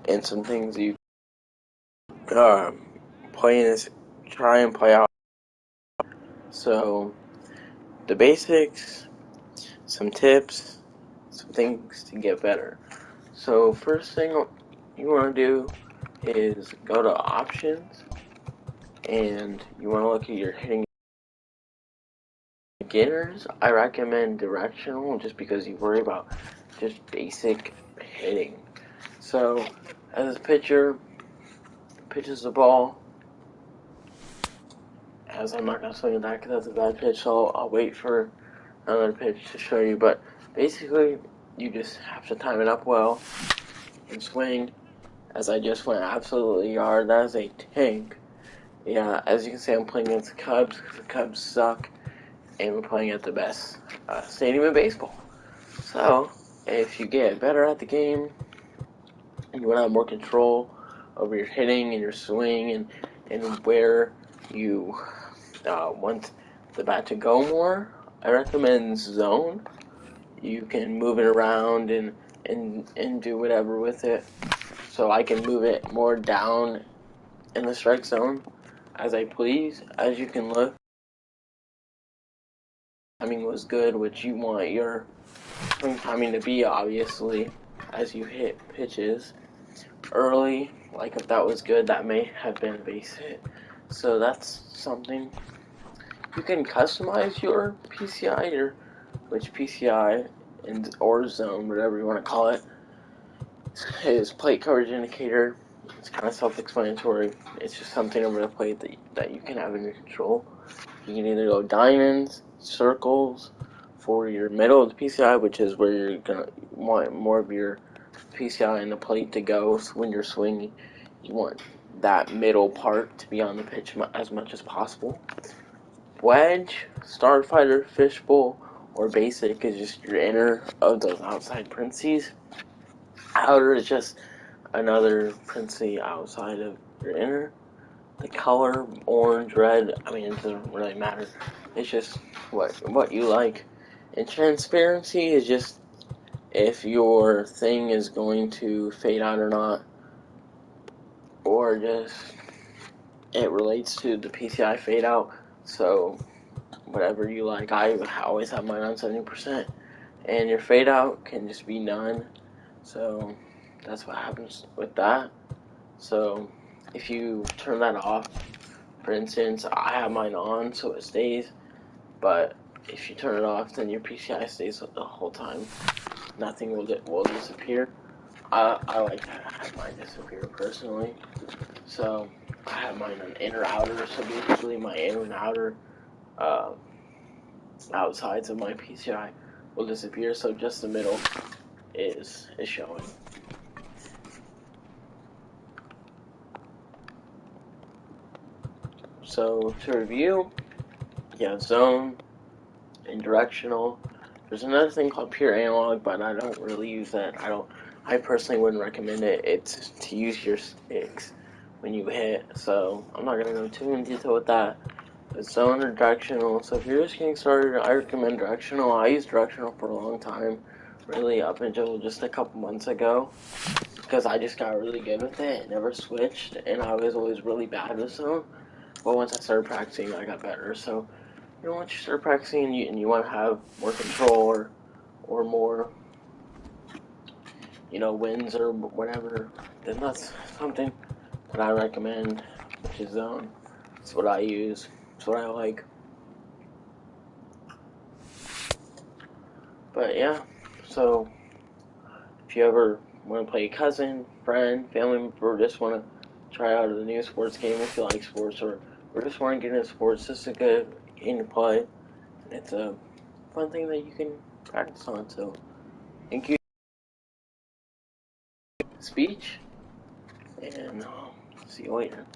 and some things you play is try and play out. So the basics, some tips, some things to get better. So first thing you want to do is go to options, and you want to look at your hitting. Beginners, I recommend directional just because you worry about just basic hitting. So as a pitcher pitches the ball, as I'm not going to swing it back because that's a bad pitch, so I'll wait for another pitch to show you. But basically, you just have to time it up well and swing. As I just went absolutely hard, that is a tank. Yeah, as you can see, I'm playing against the Cubs because the Cubs suck, and we're playing at the best stadium in baseball. So, if you get better at the game, and you want to have more control over your hitting and your swing and where you want the bat to go more, I recommend zone. You can move it around and do whatever with it. So I can move it more down in the strike zone as I please. As you can look, timing was good, which you want your swing timing to be, obviously, as you hit pitches early. Like if that was good, that may have been a base hit. So that's something. You can customize your PCI, which PCI and or zone, whatever you want to call it, is plate coverage indicator. It's kind of self-explanatory. It's just something over the plate that you can have in your control. You can either go diamonds, circles for your middle of the PCI, which is where you're gonna want more of your PCI in the plate to go. So when you're swinging, you want that middle part to be on the pitch as much as possible. Wedge, Starfighter, Fishbowl, or Basic is just your inner of those outside parentheses. Outer is just another parenthesis outside of your inner. The color, orange, red, I mean, it doesn't really matter. It's just what you like. And transparency is just if your thing is going to fade out or not, or just it relates to the PCI fade out. So whatever you like, I always have mine on 70%, and your fade out can just be none. So that's what happens with that. So if you turn that off, for instance, I have mine on so it stays, but if you turn it off, then your PCI stays the whole time. Nothing will disappear. I like to have mine disappear personally. So I have mine on inner outer, so basically my inner and outer outsides of my PCI will disappear, so just the middle is showing. So to review, you have zone and directional. There's another thing called pure analog, but I don't really use that. I personally wouldn't recommend it. It's to use your sticks when you hit, so I'm not gonna go too in detail with that. It's zone or directional. So if you're just getting started, I recommend directional. I used directional for a long time, really up until just a couple months ago, because I just got really good with it. Never switched, and I was always really bad with zone. But once I started practicing, I got better. So once you start practicing and you want to have more control or more, wins or whatever, then that's something that I recommend, which is zone. It's what I use. It's what I like. But yeah, so if you ever want to play a cousin, friend, family member, or just want to try out a new sports game if you like sports, or just want to get into sports, this is a good game to play. It's a fun thing that you can practice on. So thank you for the speech, and see you later.